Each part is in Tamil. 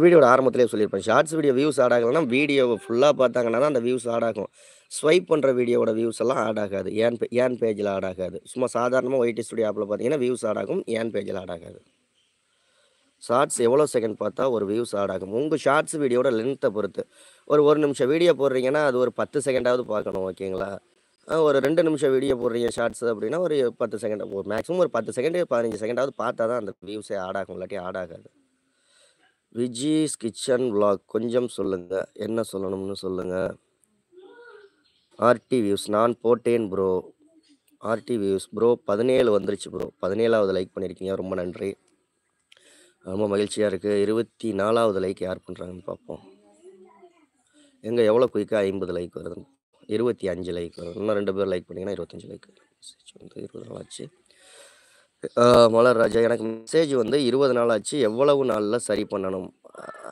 வீடியோட ஆரம்பத்திலேயே சொல்லியிருப்பேன். ஷார்ட்ஸ் வீடியோ வியூஸ் ஆட் ஆகலன்னா, வீடியோவ ஃபுல்லா பார்த்தாங்கன்னா தான் அந்த வியூஸ் ஆட் ஆகும். ஸ்வைப் பண்ற வீடியோவோட வியூஸ் எல்லாம் ஆட் ஆகாது. ஏன் பேஜ்ல ஆட் ஆகாது. சும்மா சாதாரணமா ஒய்டி ஸ்டுடியோ ஆப்ல பார்த்தீங்கன்னா, வியூஸ் ஆட் ஆகும். ஏன் பேஜ்ல ஆட் ஆகாது. ஷார்ட்ஸ் எவ்வளோ செகண்ட் பார்த்தா ஒரு வியூஸ் ஆட் ஆகும். உங்க ஷார்ட்ஸ் வீடியோட லென்த்த பொறுத்து. ஒரு 1 நிமிஷம் வீடியோ போடுறீங்கன்னா, அது ஒரு 10 செகண்டாவது பார்க்கணும். ஓகேங்களா? ஒரு 2 நிமிஷம் வீடியோ போடுறீங்க ஷார்ட்ஸ் அப்படின்னா, ஒரு 10 செகண்ட் மேக்ஸிமம் ஒரு 10 செகண்ட், 15 செகண்டாவது பார்த்தா தான் அந்த வியூஸே ஆட் ஆகும். இல்லாட்டி ஆட் ஆகாது. விஜிஸ் கிச்சன் விளாக் கொஞ்சம் சொல்லுங்க. என்ன சொல்லணும்னு சொல்லுங்க. ஆர்டி வியூஸ் நான் போட்டேன் ப்ரோ. ஆர்டி வியூஸ் ப்ரோ 17 வந்துருச்சு ப்ரோ. 17வது லைக் பண்ணியிருக்கீங்க. ரொம்ப நன்றி. ரொம்ப மகிழ்ச்சியா இருக்கு. 24வது லைக் யார் பண்றாங்கன்னு பார்ப்போம். எங்க எவ்வளோ குயிக்கா 50 லைக் வருது. 25 லைக் வருது. இன்னும் 2 பேர் லைக் பண்ணீங்கன்னா 25 லைக். மெசேஜ் வந்து 20 நாள் ஆச்சு. மலர் ராஜா எனக்கு மெசேஜ் வந்து 20 நாள் ஆச்சு. எவ்வளவு நாள்ல சரி பண்ணணும்?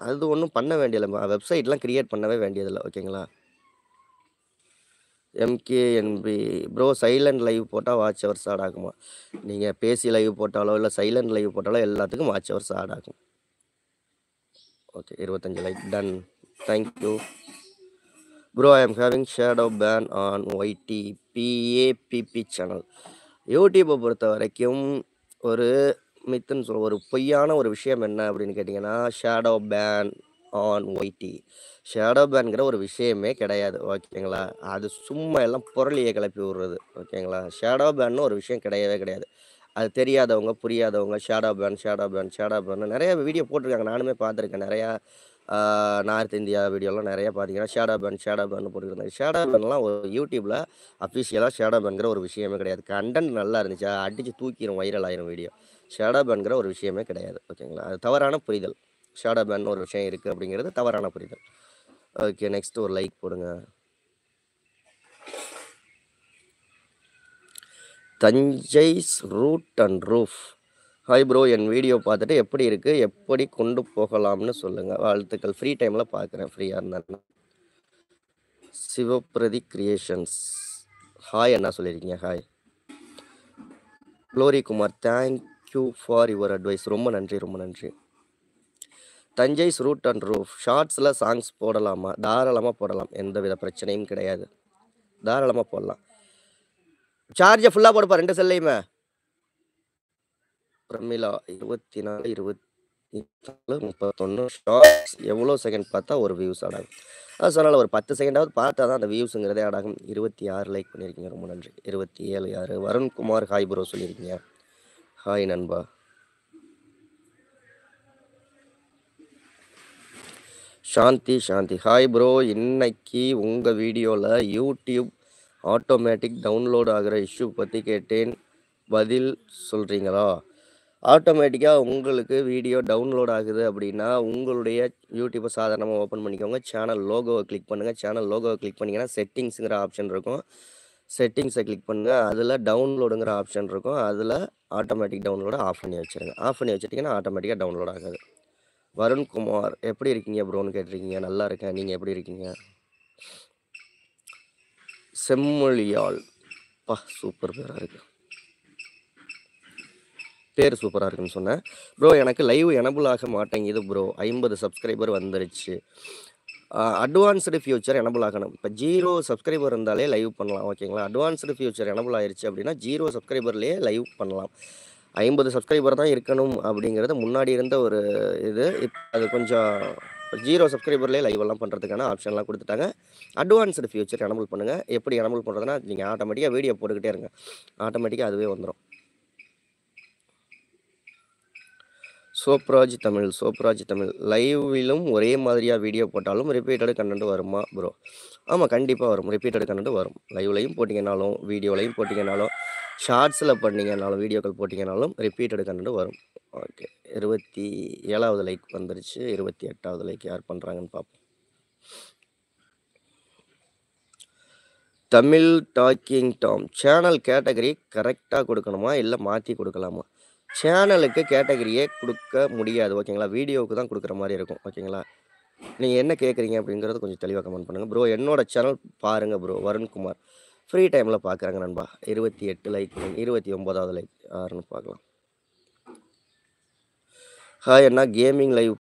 அது ஒண்ணும் பண்ண வேண்டியதில்ல. வெப்சைட்லாம் கிரியேட் பண்ணவே வேண்டியதில்ல. ஓகேங்களா? எம்கேஎன்பி ப்ரோ சைலண்ட் லைவ் போட்டால் வாட்ச் ஹவர்ஸ் ஆட் ஆகுமா? நீங்கள் பேசி லைவ் போட்டாலோ இல்லை சைலண்ட் லைவ் போட்டாலோ எல்லாத்துக்கும் வாட்ச் ஹவர்ஸ் ஆட் ஆகும். Okay 25 like done. Thank you bro. I am having shadow ban on YT PABB channel. யூடியூப்பை பொறுத்த வரைக்கும் ஒரு மித்துன்னு சொல்ல ஒரு பொய்யான ஒரு விஷயம் என்ன அப்படின்னு கேட்டிங்கன்னா, shadow ban on YT. Shadow பேன்ங்கிற ஒரு விஷயமே கிடையாது. ஓகேங்களா? அது சும்மா எல்லாம் புரளிய கிளப்பி விடுறது. ஓகேங்களா? ஷேடோ பேன்னு ஒரு விஷயம் கிடையவே கிடையாது. அது தெரியாதவங்க, புரியாதவங்க shadow ban, shadow ban, shadow பேன்னு நெறைய வீடியோ போட்டிருக்காங்க. நானுமே பார்த்துருக்கேன். நெறையா நார்த் இந்தியா வீடியோலாம் நெறையா பார்த்தீங்கன்னா, ஷேடோ பேன், ஷேடோ பேன்னு போட்டுருந்தாங்க. ஷேடோ பேன்லாம் ஒரு யூடியூப்ல அஃபிஷியலா ஷேடோ பேன்ங்கிற ஒரு விஷயமே கிடையாது. கன்டென்ட் நல்லா இருந்துச்சா, அடிச்சு தூக்கிரும், வைரல் ஆயிரும் வீடியோ. ஷேடோ பேன்ங்கிற ஒரு விஷயமே கிடையாது. ஓகேங்களா? அது தவறான புரிதல். ஷேடோ பேன்னு ஒரு விஷயம் இருக்கு அப்படிங்கிறது தவறான புரிதல். ஓகே நெக்ஸ்ட் ஒரு லைக் போடுங்க. Thanjai's root and roof. Hi bro என் வீடியோ பார்த்துட்டு எப்படி இருக்கு? எப்படி கொண்டு போகலாம்னு சொல்லுங்க. வாழ்த்துக்கள். ஃப்ரீ டைம்ல பார்க்குறேன். ஃப்ரீயா இருந்தேன்னா. சிவப்பிரதி கிரியேஷன்ஸ். ஹாய் அண்ணா சொல்லியிருக்கீங்க. Hi. Glory Kumar thank you for your advice. ரொம்ப நன்றி, ரொம்ப நன்றி. தஞ்சைஸ் ரூட் அண்ட் ரூஃப் ஷார்ட்ஸில் சாங்ஸ் போடலாமா? தாராளமாக போடலாம். எந்தவித பிரச்சனையும் கிடையாது. தாராளமாக போடலாம். சார்ஜை ஃபுல்லாக போடுப்பா 2 செல்லையுமே. பிரமிளா 24, 24, 31 ஷார்ட்ஸ் எவ்வளோ செகண்ட் பார்த்தா ஒரு வியூஸ் ஆட் ஆகும். அது சொன்னால ஒரு 10 செகண்டாவது பார்த்தா தான் அந்த வியூஸுங்கிறதே ஆட் ஆகும். 26 லைக் பண்ணியிருக்கீங்க. ரொம்ப நன்றி. 27 யாரு? வருண்குமார் ஹாய் ப்ரோ சொல்லியிருக்கீங்க. ஹாய் நண்பா. சாந்தி சாந்தி ஹாய் ப்ரோ. இன்னைக்கு உங்கள் வீடியோவில் யூடியூப் ஆட்டோமேட்டிக் டவுன்லோட் ஆகிற இஷ்யூ பற்றி கேட்டேன். பதில் சொல்கிறீங்களா? ஆட்டோமேட்டிக்காக உங்களுக்கு வீடியோ டவுன்லோட் ஆகுது அப்படின்னா உங்களுடைய யூடியூப்பை சாதாரணமாக ஓப்பன் பண்ணிக்கோங்க. சேனல் லோகோவை கிளிக் பண்ணுங்கள். சேனல் லோகோவை கிளிக் பண்ணிங்கன்னா செட்டிங்ஸுங்கிற ஆப்ஷன் இருக்கும். செட்டிங்ஸை கிளிக் பண்ணுங்கள். அதில் டவுன்லோடுங்கிற ஆப்ஷன் இருக்கும். அதில் ஆட்டோமேட்டிக் டவுன்லோடை ஆஃப் பண்ணி வச்சுருங்க. ஆஃப் பண்ணி வச்சுட்டிங்கன்னா ஆட்டோமேட்டிக்காக டவுன்லோட் ஆகாது. வருண்குமார் எப்படி இருக்கீங்க ப்ரோன்னு கேட்டிருக்கீங்க. நல்லா இருக்கேன். நீங்கள் எப்படி இருக்கீங்க? செம்மொழியாள் சூப்பர் பேராக இருக்கு. பேர் சூப்பராக இருக்குன்னு சொன்னேன். ப்ரோ எனக்கு லைவ் எனபிள் ஆக மாட்டேங்குது ப்ரோ. 50 சப்ஸ்கிரைபர் வந்துருச்சு. அட்வான்ஸ்டு ஃபியூச்சர் எனபிள் ஆகணும். இப்போ 0 சப்ஸ்கிரைபர் இருந்தாலே லைவ் பண்ணலாம். ஓகேங்களா? அட்வான்ஸ்டு ஃபியூச்சர் எனபிள் ஆயிருச்சு அப்படின்னா 0 சப்ஸ்கிரைபர்லேயே லைவ் பண்ணலாம். 50 சப்ஸ்கிரைபர் தான் இருக்கணும் அப்படிங்கிறது முன்னாடி இருந்த ஒரு இது. அது கொஞ்சம் 0 சப்ஸ்கிரைபர்லேயே லைவ் எல்லாம் பண்ணுறதுக்கான ஆப்ஷன்லாம் கொடுத்துட்டாங்க. அட்வான்ஸ்டு ஃபியூச்சர் எனபிள் பண்ணுங்கள். எப்படி எனபிள் பண்ணுறதுன்னா நீங்கள் ஆட்டோமேட்டிக்காக வீடியோ போட்டுக்கிட்டே இருங்க. ஆட்டோமேட்டிக்காக அதுவே வந்துடும். சோப்ராஜ் தமிழ் லைவிலும் ஒரே மாதிரியாக வீடியோ போட்டாலும் ரிப்பீட்டடு கண்டென்ட் வருமா ப்ரோ? ஆமாம் கண்டிப்பாக வரும். ரிப்பீட்டடு கண்டென்ட் வரும். லைவ்லையும் போட்டிங்கனாலும் வீடியோலையும் போட்டிங்கனாலும் ஷார்ட்ஸில் பண்ணிங்கனாலும் வீடியோக்கள் போட்டிங்கனாலும் ரிப்பீட்டடு கண்டென்ட் வரும். ஓகே 27வது லைக் வந்துருச்சு. 28வது லைக் யார் பண்ணுறாங்கன்னு பார்ப்போம். Tamil docking Tom channel category கரெக்டாக கொடுக்கணுமா இல்லை மாற்றி கொடுக்கலாமா? சேனலுக்கு கேட்டகரியே கொடுக்க முடியாது. ஓகேங்களா? வீடியோவுக்கு தான் கொடுக்குற மாதிரி இருக்கும். ஓகேங்களா? நீங்கள் என்ன கேட்குறீங்க அப்படிங்கிறது கொஞ்சம் தெளிவாக கமெண்ட் பண்ணுங்கள் ப்ரோ. என்னோட சேனல் பாருங்கள் ப்ரோ. வருண்குமார் ஃப்ரீ டைமில் பார்க்குறாங்க நண்பா. 28 லைக் 29வது லைக் யாருன்னு பார்க்கலாம். ஹாய் அண்ணா கேமிங் லைவ்